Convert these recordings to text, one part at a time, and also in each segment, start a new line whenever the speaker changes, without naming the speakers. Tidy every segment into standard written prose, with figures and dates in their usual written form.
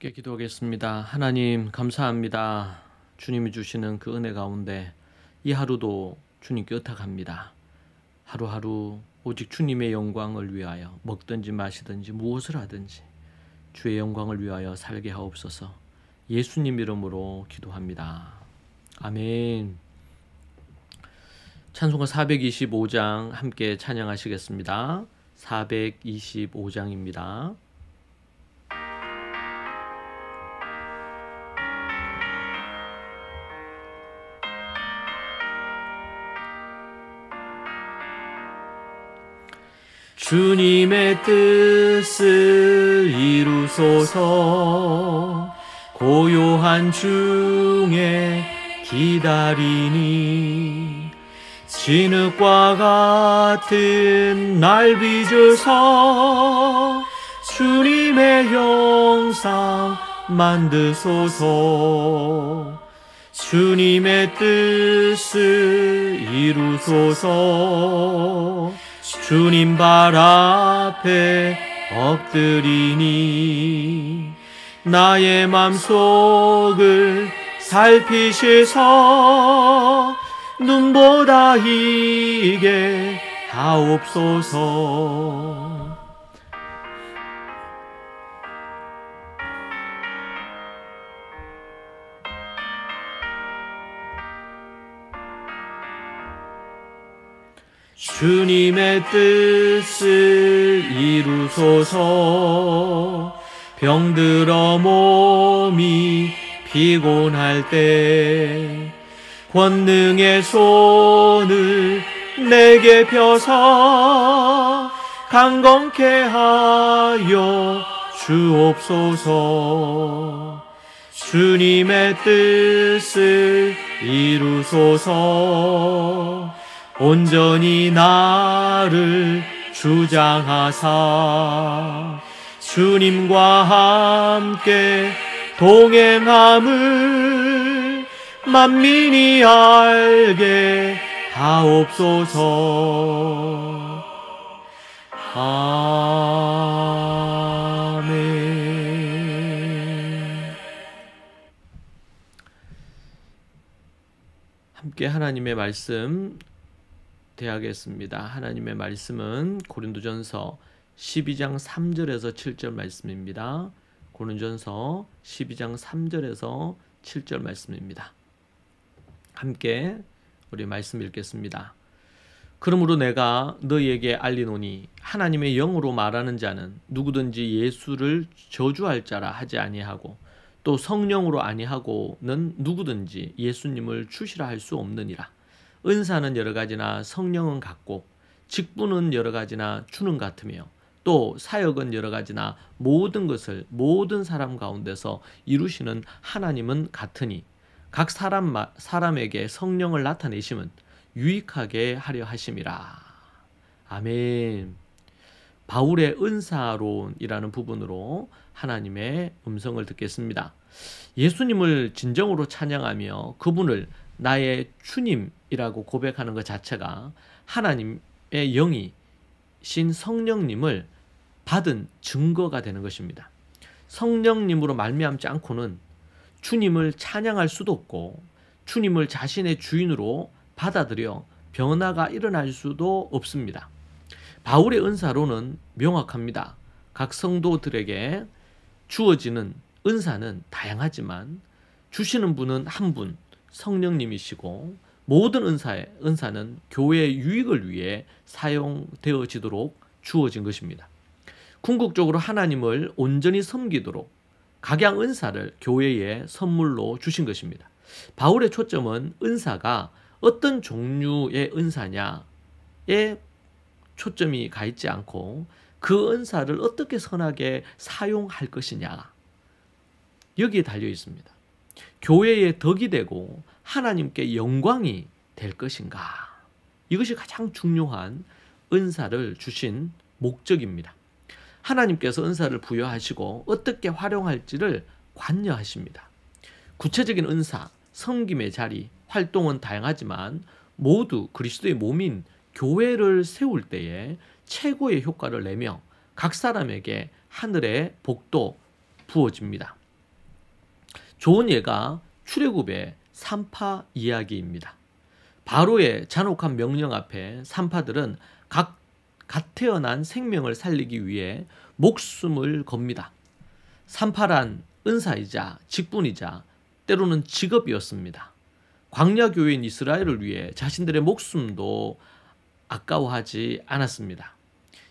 함께 기도하겠습니다. 하나님 감사합니다. 주님이 주시는 그 은혜 가운데 이 하루도 주님께 의탁합니다. 하루하루 오직 주님의 영광을 위하여 먹든지 마시든지 무엇을 하든지 주의 영광을 위하여 살게 하옵소서. 예수님 이름으로 기도합니다. 아멘. 찬송가 425장 함께 찬양하시겠습니다. 425장입니다. 주님의 뜻을 이루소서. 고요한 중에 기다리니 진흙과 같은 날 빚으사 주님의 형상 만드소서. 주님의 뜻을 이루소서. 주님 발 앞에 엎드리니 나의 맘속을 살피시사 눈보다 희게 하옵소서. 주님의 뜻을 이루소서. 병들어 몸이 피곤할 때 권능의 손을 내게 펴사 강건케 하여 주옵소서. 주님의 뜻을 이루소서. 온전히 나를 주장하사 주님과 함께 동행함을 만민이 알게 하옵소서. 아멘. 함께 하나님의 말씀 대하겠습니다. 하나님의 말씀은 고린도전서 12장 3절에서 7절 말씀입니다. 고린도전서 12장 3절에서 7절 말씀입니다. 함께 우리 말씀 읽겠습니다. 그러므로 내가 너희에게 알리노니 하나님의 영으로 말하는 자는 누구든지 예수를 저주할 자라 하지 아니하고 또 성령으로 아니하고는 누구든지 예수님을 주시라 할 수 없느니라. 은사는 여러 가지나 성령은 같고 직분은 여러 가지나 주는 같으며 또 사역은 여러 가지나 모든 것을 모든 사람 가운데서 이루시는 하나님은 같으니 각 사람에게 성령을 나타내심은 유익하게 하려 하심이라. 아멘. 바울의 은사론이라는 부분으로 하나님의 음성을 듣겠습니다. 예수님을 진정으로 찬양하며 그분을 나의 주님이라고 고백하는 것 자체가 하나님의 영이신 성령님을 받은 증거가 되는 것입니다. 성령님으로 말미암지 않고는 주님을 찬양할 수도 없고 주님을 자신의 주인으로 받아들여 변화가 일어날 수도 없습니다. 바울의 은사로는 명확합니다. 각 성도들에게 주어지는 은사는 다양하지만 주시는 분은 한 분, 성령님이시고 모든 은사는 교회의 유익을 위해 사용되어지도록 주어진 것입니다. 궁극적으로 하나님을 온전히 섬기도록 각양 은사를 교회에 선물로 주신 것입니다. 바울의 초점은 은사가 어떤 종류의 은사냐에 초점이 가 있지 않고 그 은사를 어떻게 선하게 사용할 것이냐 여기에 달려 있습니다. 교회의 덕이 되고 하나님께 영광이 될 것인가? 이것이 가장 중요한 은사를 주신 목적입니다. 하나님께서 은사를 부여하시고 어떻게 활용할지를 관여하십니다. 구체적인 은사, 섬김의 자리, 활동은 다양하지만 모두 그리스도의 몸인 교회를 세울 때에 최고의 효과를 내며 각 사람에게 하늘의 복도 부어집니다. 좋은 예가 출애굽의 산파 이야기입니다. 바로의 잔혹한 명령 앞에 산파들은 갓 태어난 생명을 살리기 위해 목숨을 겁니다. 산파란 은사이자 직분이자 때로는 직업이었습니다. 광야교회인 이스라엘을 위해 자신들의 목숨도 아까워하지 않았습니다.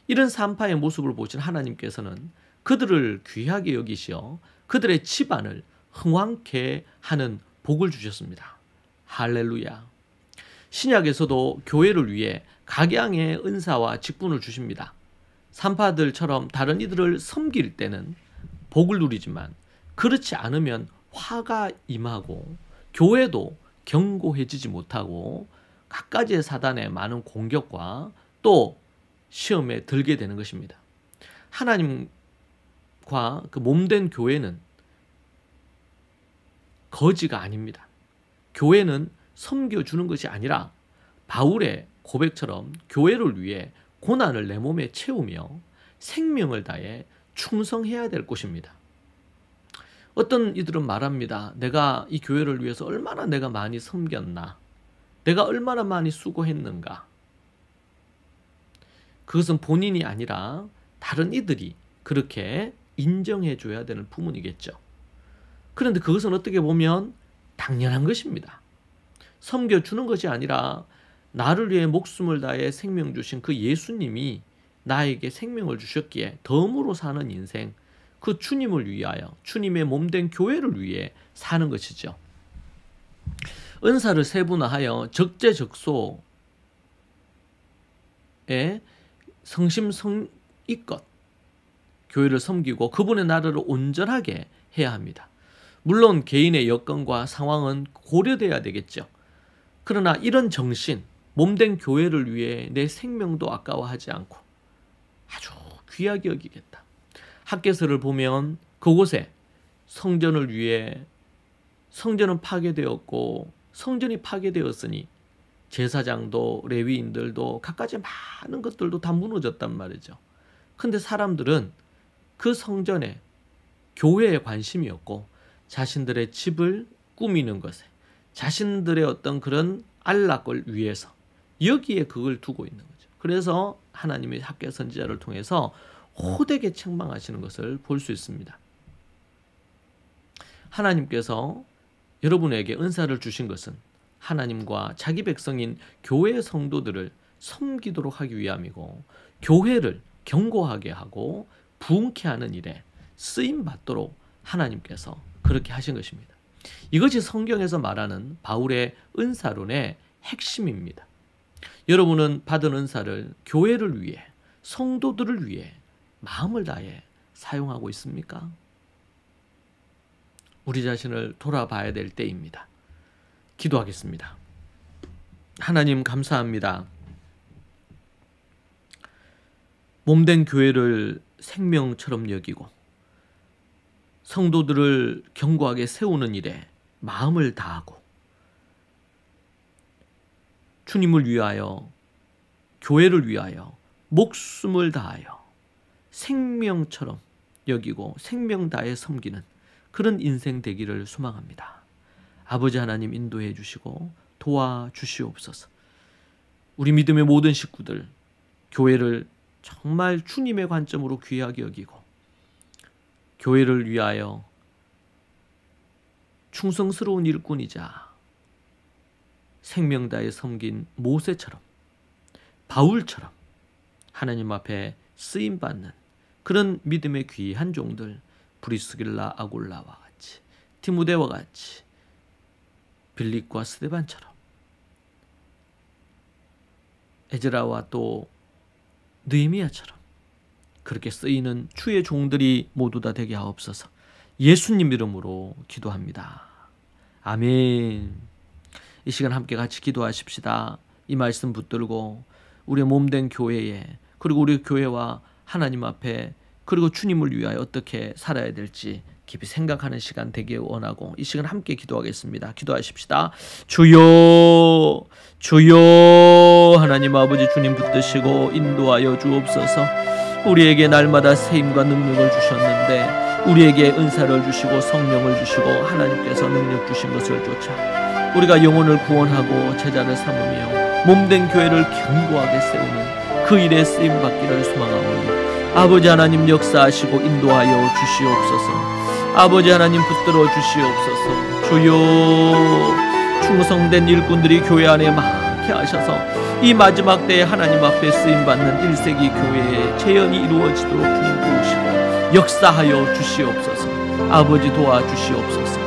이런 산파의 모습을 보신 하나님께서는 그들을 귀하게 여기시어 그들의 집안을 흥왕케 하는 복을 주셨습니다. 할렐루야. 신약에서도 교회를 위해 각양의 은사와 직분을 주십니다. 산파들처럼 다른 이들을 섬길 때는 복을 누리지만 그렇지 않으면 화가 임하고 교회도 견고해지지 못하고 갖가지의 사단의 많은 공격과 또 시험에 들게 되는 것입니다. 하나님과 그 몸된 교회는 거지가 아닙니다. 교회는 섬겨주는 것이 아니라 바울의 고백처럼 교회를 위해 고난을 내 몸에 채우며 생명을 다해 충성해야 될 것입니다. 어떤 이들은 말합니다. 내가 이 교회를 위해서 얼마나 내가 많이 섬겼나? 내가 얼마나 많이 수고했는가? 그것은 본인이 아니라 다른 이들이 그렇게 인정해 줘야 되는 부분이겠죠. 그런데 그것은 어떻게 보면 당연한 것입니다. 섬겨주는 것이 아니라 나를 위해 목숨을 다해 생명 주신 그 예수님이 나에게 생명을 주셨기에 덤으로 사는 인생, 그 주님을 위하여 주님의 몸된 교회를 위해 사는 것이죠. 은사를 세분화하여 적재적소에 성심성의껏 교회를 섬기고 그분의 나라를 온전하게 해야 합니다. 물론 개인의 여건과 상황은 고려돼야 되겠죠. 그러나 이런 정신, 몸된 교회를 위해 내 생명도 아까워하지 않고 아주 귀하게 여기겠다. 학개서를 보면 그곳에 성전을 위해 성전은 파괴되었고 성전이 파괴되었으니 제사장도 레위인들도 갖가지 많은 것들도 다 무너졌단 말이죠. 근데 사람들은 그 성전에 교회에 관심이었고 자신들의 집을 꾸미는 것에 자신들의 어떤 그런 안락을 위해서 여기에 그걸 두고 있는 거죠. 그래서 하나님의 학개 선지자를 통해서 호되게 책망하시는 것을 볼 수 있습니다. 하나님께서 여러분에게 은사를 주신 것은 하나님과 자기 백성인 교회의 성도들을 섬기도록 하기 위함이고 교회를 견고하게 하고 부흥케 하는 일에 쓰임받도록 하나님께서 그렇게 하신 것입니다. 이것이 성경에서 말하는 바울의 은사론의 핵심입니다. 여러분은 받은 은사를 교회를 위해, 성도들을 위해 마음을 다해 사용하고 있습니까? 우리 자신을 돌아봐야 될 때입니다. 기도하겠습니다. 하나님 감사합니다. 몸된 교회를 생명처럼 여기고 성도들을 견고하게 세우는 일에 마음을 다하고 주님을 위하여, 교회를 위하여 목숨을 다하여 생명처럼 여기고 생명 다해 섬기는 그런 인생 되기를 소망합니다. 아버지 하나님 인도해 주시고 도와주시옵소서. 우리 믿음의 모든 식구들, 교회를 정말 주님의 관점으로 귀하게 여기고 교회를 위하여 충성스러운 일꾼이자 생명 다해 섬긴 모세처럼, 바울처럼 하나님 앞에 쓰임받는 그런 믿음의 귀한 종들, 브리스길라 아굴라와 같이, 디모데와 같이, 빌립과 스데반처럼, 에즈라와 또 느헤미야처럼 그렇게 쓰이는 주의 종들이 모두 다 되게 하옵소서. 예수님 이름으로 기도합니다. 아멘. 이 시간 함께 같이 기도하십시다. 이 말씀 붙들고 우리의 몸된 교회에, 그리고 우리 교회와 하나님 앞에, 그리고 주님을 위하여 어떻게 살아야 될지 깊이 생각하는 시간 되길 원하고 이 시간 함께 기도하겠습니다. 기도하십시다. 주여, 주여. 하나님 아버지 주님 붙드시고 인도하여 주옵소서. 우리에게 날마다 세임과 능력을 주셨는데 우리에게 은사를 주시고 성령을 주시고 하나님께서 능력 주신 것을 쫓아 우리가 영혼을 구원하고 제자를 삼으며 몸된 교회를 견고하게 세우는 그 일에 쓰임받기를 소망하오니 아버지 하나님 역사하시고 인도하여 주시옵소서. 아버지 하나님 붙들어 주시옵소서. 주여, 충성된 일꾼들이 교회 안에 많게 하셔서 이 마지막 때에 하나님 앞에 쓰임받는 1세기 교회의 재현이 이루어지도록 주님 도우시고 역사하여 주시옵소서. 아버지 도와주시옵소서.